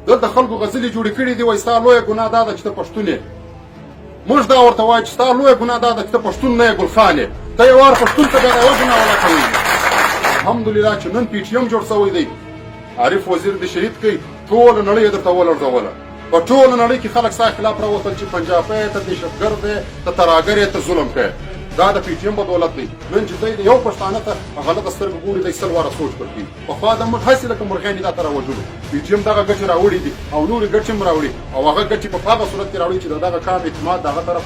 دلته خلکو غزلې جوړې کړي دي وایي ستا لویه ګناه دا ده چې ته پښتون یې. موږ دا ورته وایو چې ستا لویه ګناه دا ده چې ته پښتون نه یې ګلخان یې. ته یو وار پښتون ته بیا د یوه ګناه ولا کوي. الحمدلله چې نن پی ټي ایم جوړ شوی دی، عارف وزیر دې شهید کوي، ټوله نړۍ درته ولړزوله. په ټوله نړۍ کې خلک ستا خلاف راوتل چې پنجابی ته دهشتګرد دی، ته ترهګر یې، ته ظلم کوې. دا د پی ټي ایم بدولت دی. نن چې دی د یو پښتانه ته غلطه سترګه ګوري، دی سل واره سوچ ورکوي. پخوا د موږ هسې لکه مرغیانې دا ته راوژلو. پی ټي ایم دغه ګټې راوړي دي او نورې ګټې هم راوړي، او هغه ګټې په هغه صورت کې راوړي چې د دغه کام اعتماد د هغه طرف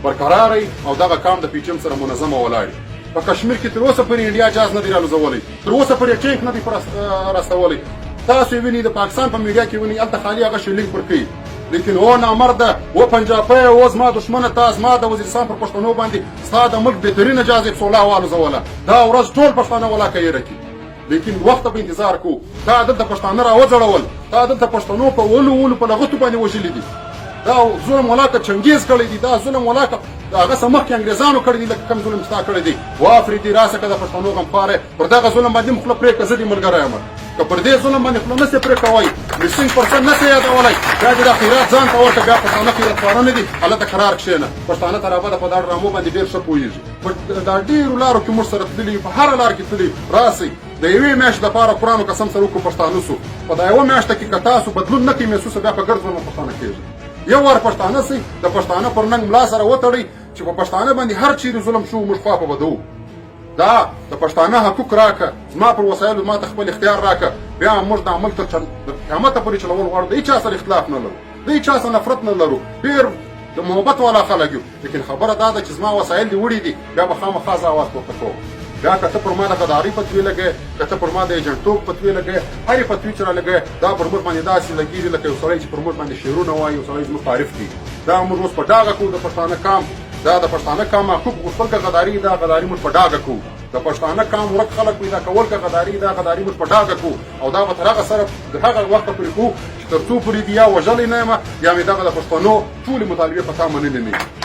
برقرار وي او دغه کام د پی ټي ایم سره منظمه ولاړ وي. په کشمیر کې تر اوسه پورې انډیا جاز نه دی رالوزولی، تر اوسه پورې ټینک نه دی راستولی. تاسو یې وینئ د پاکستان په میډیا کې وینئ، هلته خالي هغه شیلینګ پر کوي. لیکن او نامرده و پنجابی او زما دشمنه، تا زما د وزیرستان پر پښتنو باندې ستا د ملک بهترینه جاذب سوله والوزوله. دا ورځ ټول پښتانه ولا کوي رکي. لیکن وخت به انتظار کو. تا دلته پښتانه راوځړول، تا دلته پښتنو په ولو په لغتو باندې وژلي دي. دا ظلم ولاکه چنګیز کړی دی، دا ظلم ولاکه هغه څه مخکې انګریزانو کړی دی، لکه کوم ظلم ستا کړی دی. وافریدي راسه که د پښتنو غمخواره پر دغه ظلم باندې خوله پرېږده، زه دې ملګری یم. که پر دې ظلم باندې خوله نسې پرې کوئ، مېسینګ پرسن نسې یادولی، بیا دې دا خیرات ځان ته ورکړه. بیا پښتانه خیراتخواره نه دي، هلته قرار کښېنه. پښتانه ترابده په دا ډرامو باندې ډېر ښه پوهېږي. دا ډېرو لارو کې موږ سره تللي، په هره لار کې تللي. راسئ د یوې میاشتې دپاره قرآن و قسم سره وکړو پښتانه سو. په دا یوه میاشته کې که تاسو بدلون نه کوئ محسوسه، بیا په ګرد ظلم پښتانه کېږي. یو وار پښتانه سئ، د پښتانه پر ننګ ملا سره وتړئ چې په پښتانه باندې هر چیرې ظلم شو موږ خوا په بدو. دا د پښتانه حقوق راکه، زما پر وسایلو ما ته خپل اختیار راکه. بیا موږ د عمل تر قیامته پورې چلول غواړو. د هېچا سره اختلاف نه لرو، د هېچا سره نفرت نه لرو، ډېر د محبت والا خلک یو. لیکن خبره دا ده چې زما وسایل دې وړي دي، بیا به خامخا زه اواز پورته کوم. بیا که ته پر ما د غدارۍ فتوې لګوې، که ته پر ما د ایجنټوب فتوې لګوې، هرې فتوې چې را لګوې، دا پر موږ باندې داسې لګېږي لکه یو سړی چې پر موږ باندې شعرونه وایي، یو سړی زموږ تعریف کوي. دا موږ اوس په ډاګه کوو د پښتانه کام، دا د پښتانه کام حقوق غوښتل که غداري، دا غداري موږ په ډاګه کوو. د پښتانه کام ورک خلک پیدا کول که غداري، دا غداري موږ په ډاګه کوو. او دا به تر هغه سره د هغه وخته پورې کوو چې تر څو پورې دې یا وژلی نه یم یا مې دغه د پښتنو ټولې مطالبې په تا منلې نه وي.